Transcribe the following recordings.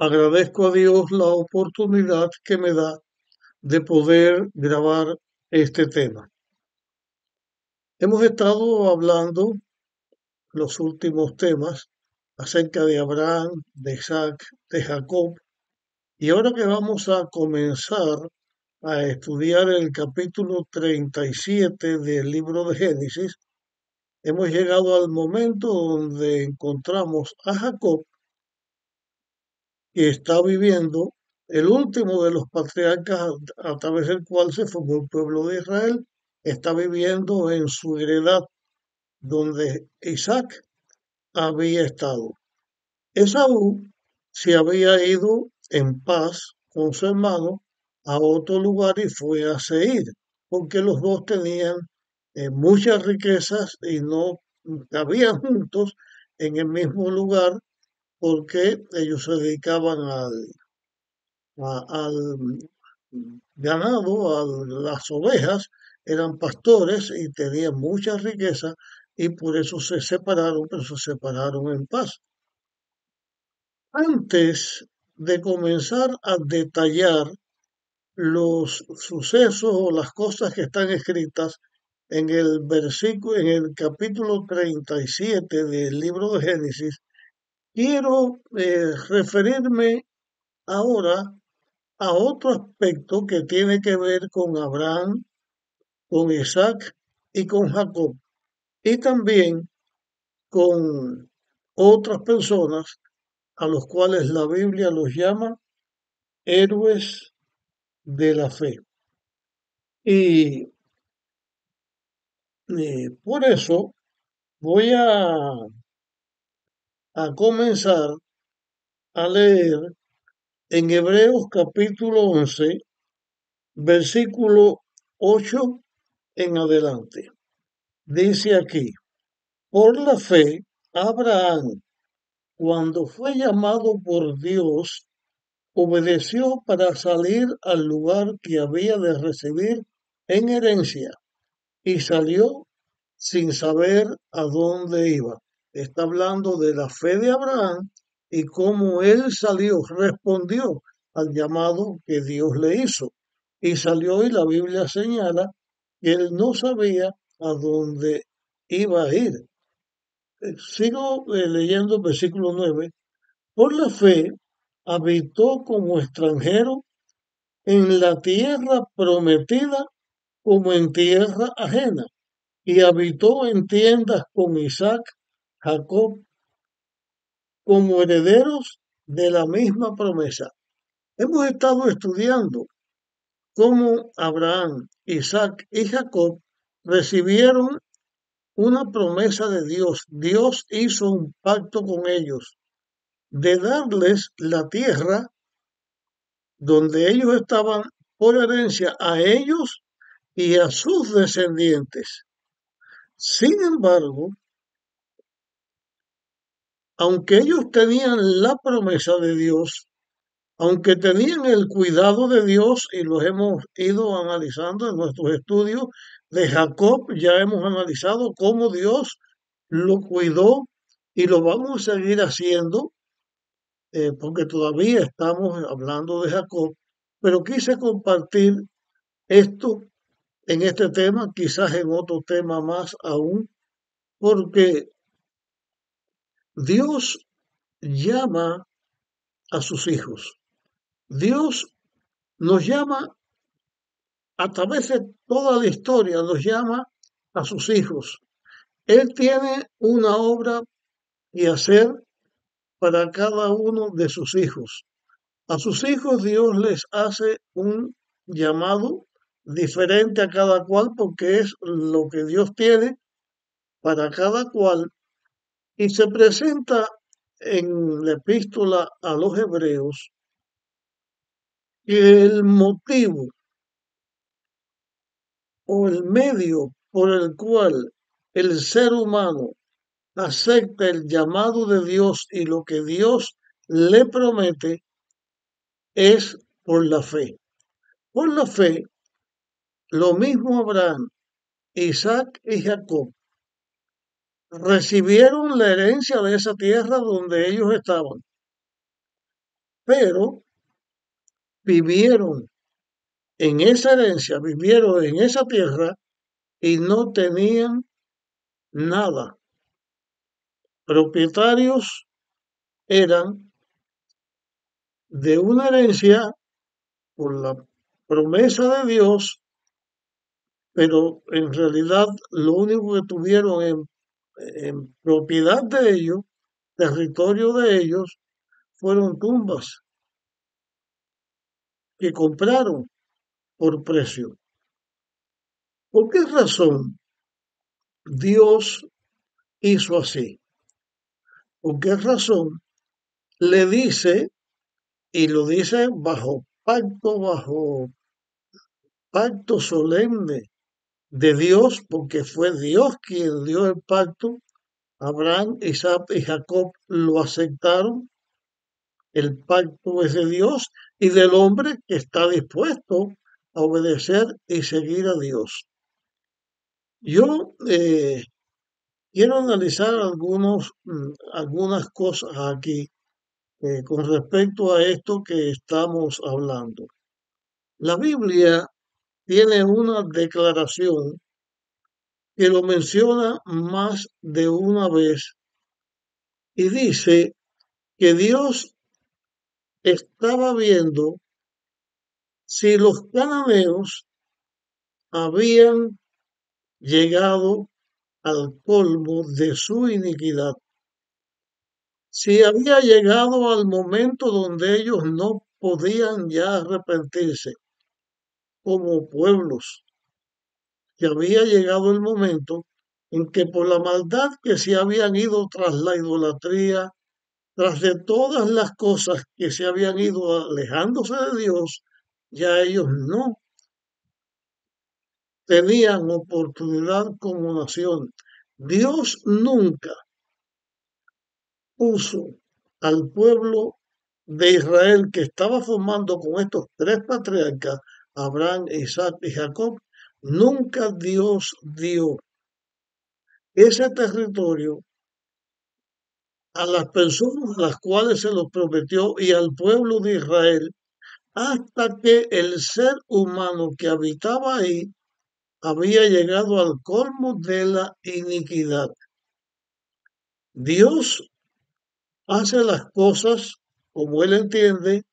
Agradezco a Dios la oportunidad que me da de poder grabar este tema. Hemos estado hablando los últimos temas acerca de Abraham, de Isaac, de Jacob, y ahora que vamos a comenzar a estudiar el capítulo 37 del libro de Génesis, hemos llegado al momento donde encontramos a Jacob, que está viviendo el último de los patriarcas a través del cual se formó el pueblo de Israel, está viviendo en su heredad donde Isaac había estado. Esaú se había ido en paz con su hermano a otro lugar y fue a Seir, porque los dos tenían muchas riquezas y no cabían juntos en el mismo lugar porque ellos se dedicaban al ganado, a las ovejas, eran pastores y tenían mucha riqueza y por eso se separaron, pero se separaron en paz. Antes de comenzar a detallar los sucesos o las cosas que están escritas en el versículo, en el capítulo 37 del libro de Génesis, quiero referirme ahora a otro aspecto que tiene que ver con Abraham, con Isaac y con Jacob, y también con otras personas a los cuales la Biblia los llama héroes de la fe. Y por eso voy a comenzar a leer en Hebreos capítulo 11, versículo 8 en adelante. Dice aquí, por la fe, Abraham, cuando fue llamado por Dios, obedeció para salir al lugar que había de recibir en herencia y salió sin saber a dónde iba. Está hablando de la fe de Abraham y cómo él salió, respondió al llamado que Dios le hizo. Y salió y la Biblia señala que él no sabía a dónde iba a ir. Sigo leyendo el versículo 9. Por la fe habitó como extranjero en la tierra prometida como en tierra ajena, y habitó en tiendas con Isaac, Jacob, como herederos de la misma promesa. Hemos estado estudiando cómo Abraham, Isaac y Jacob recibieron una promesa de Dios. Dios hizo un pacto con ellos de darles la tierra donde ellos estaban por herencia a ellos y a sus descendientes. Sin embargo, aunque ellos tenían la promesa de Dios, aunque tenían el cuidado de Dios, y los hemos ido analizando en nuestros estudios de Jacob, ya hemos analizado cómo Dios lo cuidó y lo vamos a seguir haciendo, porque todavía estamos hablando de Jacob, pero quise compartir esto en este tema, quizás en otro tema más aún, porque Dios llama a sus hijos. Dios nos llama a través de toda la historia, nos llama a sus hijos. Él tiene una obra y hacer para cada uno de sus hijos. A sus hijos Dios les hace un llamado diferente a cada cual porque es lo que Dios tiene para cada cual y se presenta en la epístola a los hebreos que el motivo o el medio por el cual el ser humano acepta el llamado de Dios y lo que Dios le promete es por la fe. Por la fe, lo mismo Abraham, Isaac y Jacob recibieron la herencia de esa tierra donde ellos estaban. pero vivieron en esa herencia, vivieron en esa tierra y no tenían nada. Propietarios eran de una herencia por la promesa de Dios, pero en realidad lo único que tuvieron en propiedad de ellos, territorio de ellos, fueron tumbas que compraron por precio. ¿Por qué razón Dios hizo así? ¿Por qué razón le dice, y lo dice bajo pacto solemne de Dios, porque fue Dios quien dio el pacto? Abraham, Isaac y Jacob lo aceptaron. El pacto es de Dios y del hombre que está dispuesto a obedecer y seguir a Dios. Yo quiero analizar algunas cosas aquí con respecto a esto que estamos hablando. La Biblia tiene una declaración que lo menciona más de una vez y dice que Dios estaba viendo si los cananeos habían llegado al colmo de su iniquidad, si había llegado al momento donde ellos no podían ya arrepentirse como pueblos, que había llegado el momento en que por la maldad que se habían ido tras la idolatría, tras de todas las cosas que se habían ido alejándose de Dios, ya ellos no tenían oportunidad como nación. Dios nunca puso al pueblo de Israel que estaba formando con estos tres patriarcas, Abraham, Isaac y Jacob, nunca Dios dio ese territorio a las personas a las cuales se los prometió y al pueblo de Israel hasta que el ser humano que habitaba ahí había llegado al colmo de la iniquidad. Dios hace las cosas como Él entiende,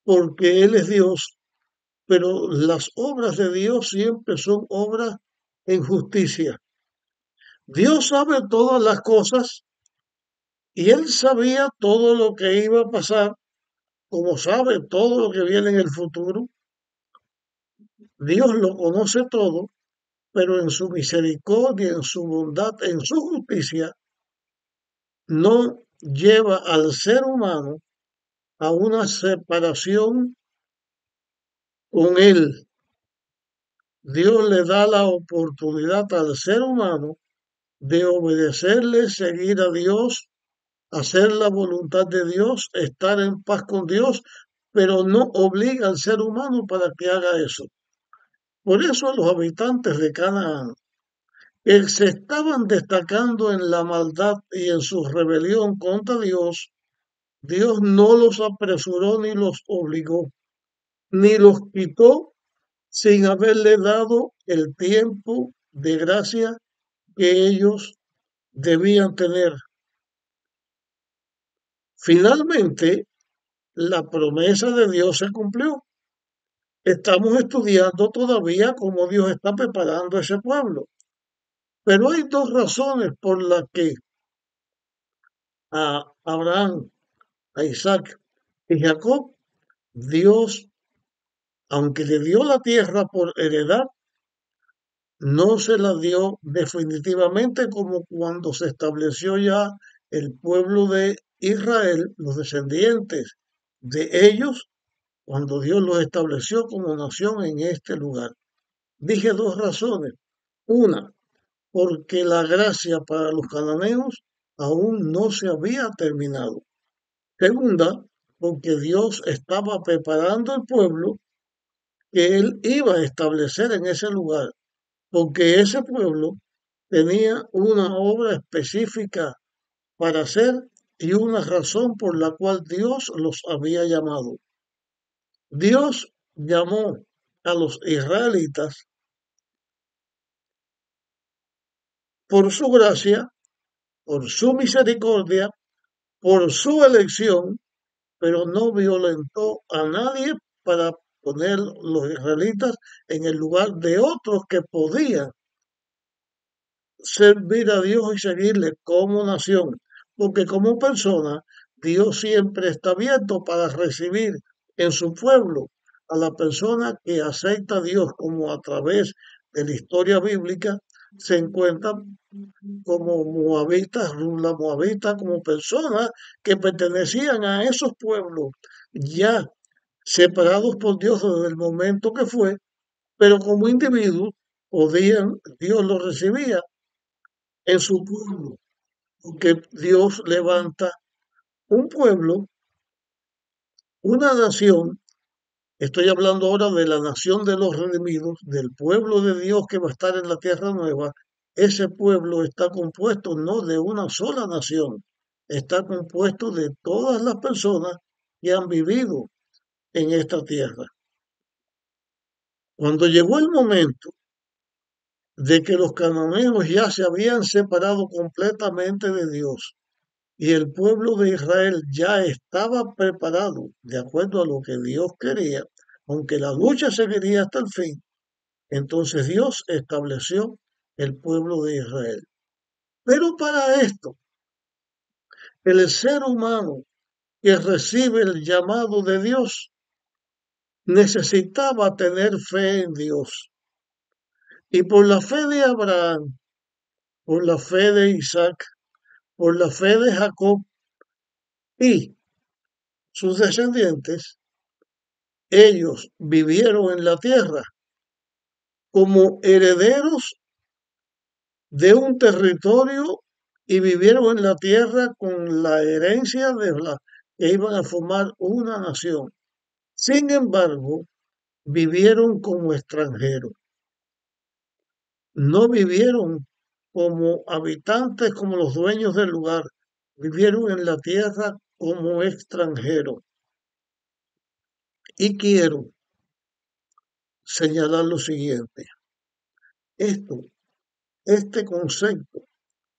porque Él es Dios, pero las obras de Dios siempre son obras en justicia. Dios sabe todas las cosas y Él sabía todo lo que iba a pasar, como sabe todo lo que viene en el futuro. Dios lo conoce todo, pero en su misericordia, en su bondad, en su justicia, no lleva al ser humano a una separación con Él. Dios le da la oportunidad al ser humano de obedecerle, seguir a Dios, hacer la voluntad de Dios, estar en paz con Dios, pero no obliga al ser humano para que haga eso. Por eso los habitantes de Canaán, que se estaban destacando en la maldad y en su rebelión contra Dios, Dios no los apresuró ni los obligó, ni los quitó sin haberle dado el tiempo de gracia que ellos debían tener. Finalmente, la promesa de Dios se cumplió. Estamos estudiando todavía cómo Dios está preparando a ese pueblo. Pero hay dos razones por las que a Abraham, a Isaac y Jacob, Dios, aunque le dio la tierra por heredad, no se la dio definitivamente como cuando se estableció ya el pueblo de Israel, los descendientes de ellos, cuando Dios los estableció como nación en este lugar. Dije dos razones. Una, porque la gracia para los cananeos aún no se había terminado. Segunda, porque Dios estaba preparando el pueblo que él iba a establecer en ese lugar, porque ese pueblo tenía una obra específica para hacer y una razón por la cual Dios los había llamado. Dios llamó a los israelitas por su gracia, por su misericordia, por su elección, pero no violentó a nadie para poner los israelitas en el lugar de otros que podían servir a Dios y seguirle como nación, porque como persona, Dios siempre está abierto para recibir en su pueblo a la persona que acepta a Dios, como a través de la historia bíblica se encuentran como moabitas, la moabita, como personas que pertenecían a esos pueblos ya separados por Dios desde el momento que fue, pero como individuos podían, Dios los recibía en su pueblo, porque Dios levanta un pueblo, una nación. Estoy hablando ahora de la nación de los redimidos, del pueblo de Dios que va a estar en la tierra nueva. Ese pueblo está compuesto no de una sola nación, está compuesto de todas las personas que han vivido en esta tierra. Cuando llegó el momento de que los cananeos ya se habían separado completamente de Dios, y el pueblo de Israel ya estaba preparado de acuerdo a lo que Dios quería, aunque la lucha seguiría hasta el fin. Entonces Dios estableció el pueblo de Israel. Pero para esto, el ser humano que recibe el llamado de Dios necesitaba tener fe en Dios. Y por la fe de Abraham, por la fe de Isaac, por la fe de Jacob y sus descendientes, ellos vivieron en la tierra como herederos de un territorio y vivieron en la tierra con la herencia de la que iban a formar una nación. Sin embargo, vivieron como extranjeros. No vivieron como habitantes, como los dueños del lugar. Vivieron en la tierra como extranjeros. Y quiero señalar lo siguiente. Este concepto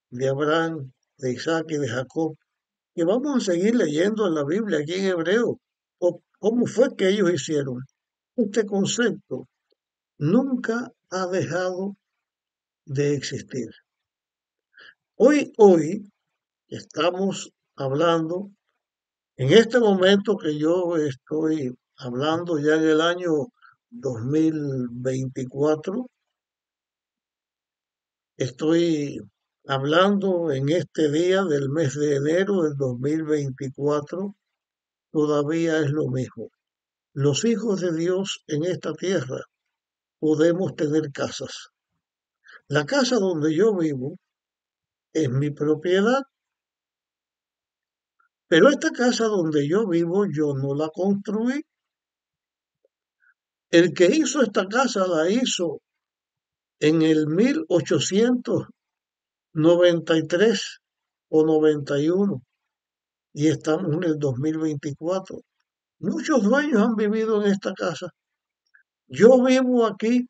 de Abraham, de Isaac y de Jacob, que vamos a seguir leyendo en la Biblia aquí en hebreo, o cómo fue que ellos hicieron. Este concepto nunca ha dejado de existir. Hoy estamos hablando, en este momento que yo estoy hablando ya en el año 2024, estoy hablando en este día del mes de enero del 2024, todavía es lo mismo. Los hijos de Dios en esta tierra podemos tener casas. La casa donde yo vivo es mi propiedad, pero esta casa donde yo vivo yo no la construí. El que hizo esta casa la hizo en el 1893 o 91 y estamos en el 2024. Muchos dueños han vivido en esta casa. Yo vivo aquí,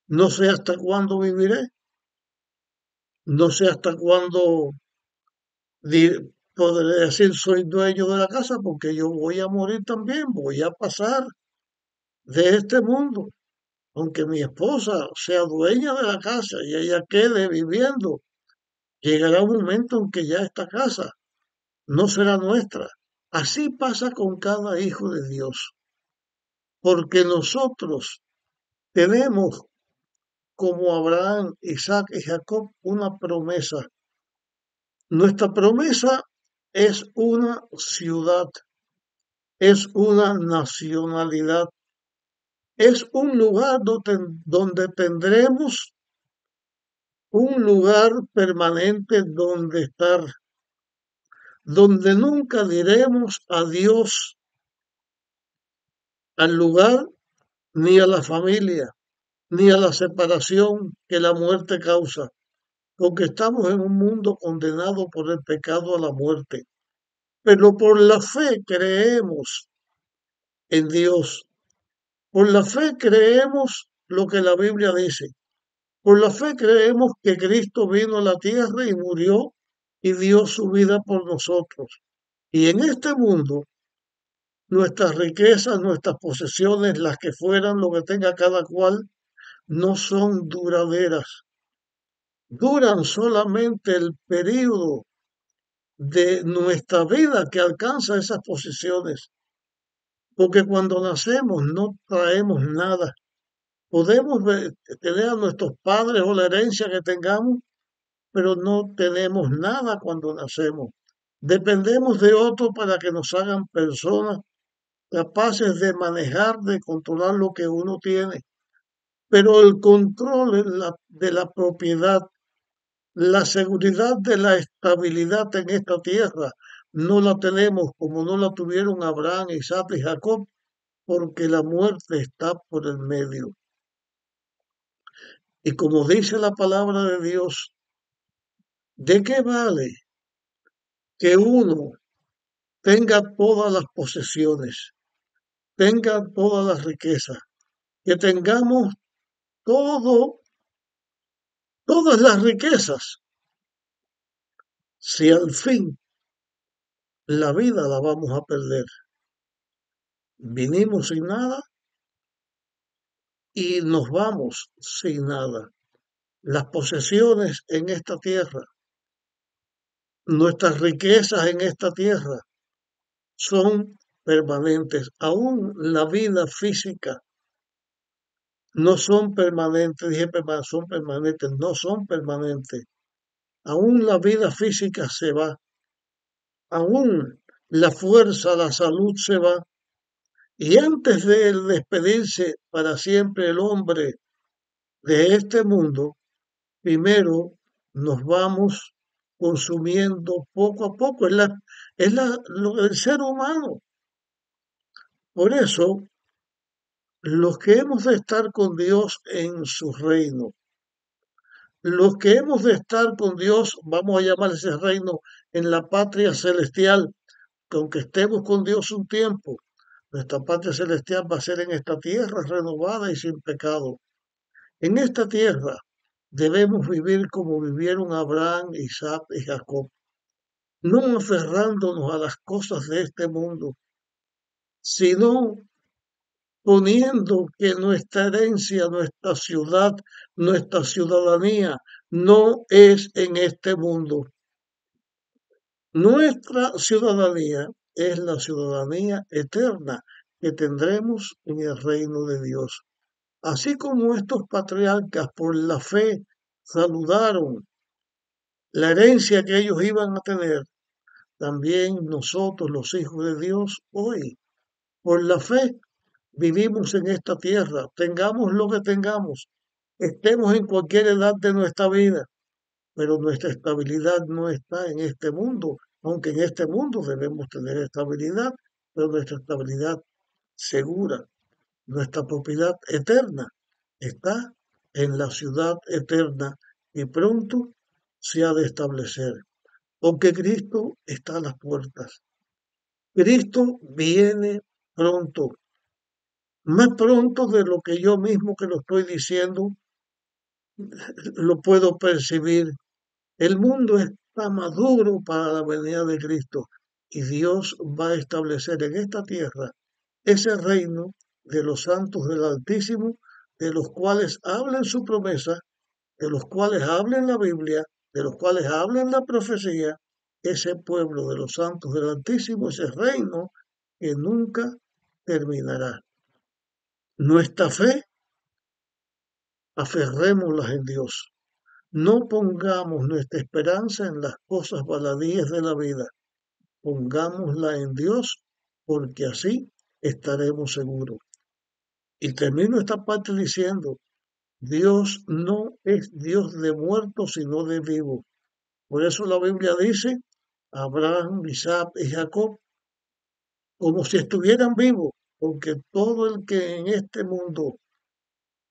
no sé hasta cuándo viviré, no sé hasta cuándo podré decir soy dueño de la casa porque yo voy a morir también, voy a pasar de este mundo. Aunque mi esposa sea dueña de la casa y ella quede viviendo, llegará un momento en que ya esta casa no será nuestra. Así pasa con cada hijo de Dios, porque nosotros tenemos como Abraham, Isaac y Jacob una promesa. Nuestra promesa es una ciudad, es una nacionalidad, es un lugar donde tendremos un lugar permanente donde estar, donde nunca diremos adiós al lugar, ni a la familia, ni a la separación que la muerte causa, porque estamos en un mundo condenado por el pecado a la muerte. pero por la fe creemos en Dios. Por la fe creemos lo que la Biblia dice. Por la fe creemos que Cristo vino a la tierra y murió y dio su vida por nosotros. Y en este mundo, nuestras riquezas, nuestras posesiones, las que fueran, lo que tenga cada cual, no son duraderas. Duran solamente el periodo de nuestra vida que alcanza esas posiciones. Porque cuando nacemos no traemos nada. Podemos tener a nuestros padres o la herencia que tengamos, pero no tenemos nada cuando nacemos. Dependemos de otros para que nos hagan personas capaces de manejar, de controlar lo que uno tiene. Pero el control de la propiedad, la seguridad de la estabilidad en esta tierra, no la tenemos como no la tuvieron Abraham, Isaac y Jacob, porque la muerte está por el medio. Y como dice la palabra de Dios, ¿de qué vale que uno tenga todas las posesiones, tenga todas las riquezas, que tengamos todo, todas las riquezas, si al fin la vida la vamos a perder? Vinimos sin nada y nos vamos sin nada. Las posesiones en esta tierra, nuestras riquezas en esta tierra son permanentes. Aún la vida física no son permanentes, dije son permanentes, no son permanentes. Aún la vida física se va, aún la fuerza, la salud se va. Y antes de despedirse para siempre el hombre de este mundo, primero nos vamos consumiendo poco a poco. Lo del ser humano. Por eso, los que hemos de estar con Dios en su reino, los que hemos de estar con Dios, vamos a llamar ese reino en la patria celestial, que aunque estemos con Dios un tiempo, nuestra patria celestial va a ser en esta tierra renovada y sin pecado. En esta tierra debemos vivir como vivieron Abraham, Isaac y Jacob, no aferrándonos a las cosas de este mundo, sino poniendo que nuestra herencia, nuestra ciudad, nuestra ciudadanía no es en este mundo. Nuestra ciudadanía es la ciudadanía eterna que tendremos en el reino de Dios. Así como estos patriarcas por la fe saludaron la herencia que ellos iban a tener, también nosotros los hijos de Dios hoy, por la fe, vivimos en esta tierra, tengamos lo que tengamos, estemos en cualquier edad de nuestra vida, pero nuestra estabilidad no está en este mundo, aunque en este mundo debemos tener estabilidad, pero nuestra estabilidad segura, nuestra propiedad eterna está en la ciudad eterna y pronto se ha de establecer, porque Cristo está a las puertas. Cristo viene pronto, más pronto de lo que yo mismo que lo estoy diciendo lo puedo percibir. El mundo está maduro para la venida de Cristo y Dios va a establecer en esta tierra ese reino de los santos del Altísimo, de los cuales habla en su promesa, de los cuales habla en la Biblia, de los cuales habla en la profecía, ese pueblo de los santos del Altísimo, ese reino que nunca terminará. Nuestra fe, aferrémosla en Dios. No pongamos nuestra esperanza en las cosas baladíes de la vida, pongámosla en Dios, porque así estaremos seguros. Y termino esta parte diciendo, Dios no es Dios de muertos, sino de vivos. Por eso la Biblia dice, Abraham, Isaac y Jacob, como si estuvieran vivos, porque todo el que en este mundo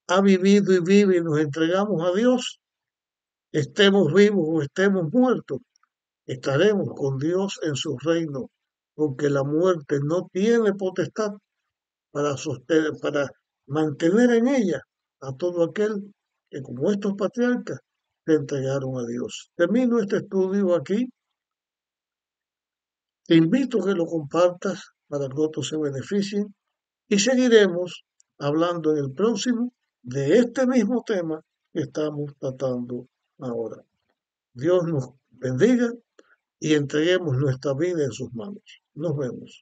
ha vivido y vive y nos entregamos a Dios, estemos vivos o estemos muertos, estaremos con Dios en su reino. porque la muerte no tiene potestad para mantener en ella a todo aquel que, como estos patriarcas, se entregaron a Dios. Termino este estudio aquí. Te invito a que lo compartas para que otros se beneficien y seguiremos hablando en el próximo de este mismo tema que estamos tratando ahora. Dios nos bendiga y entreguemos nuestra vida en sus manos. Nos vemos.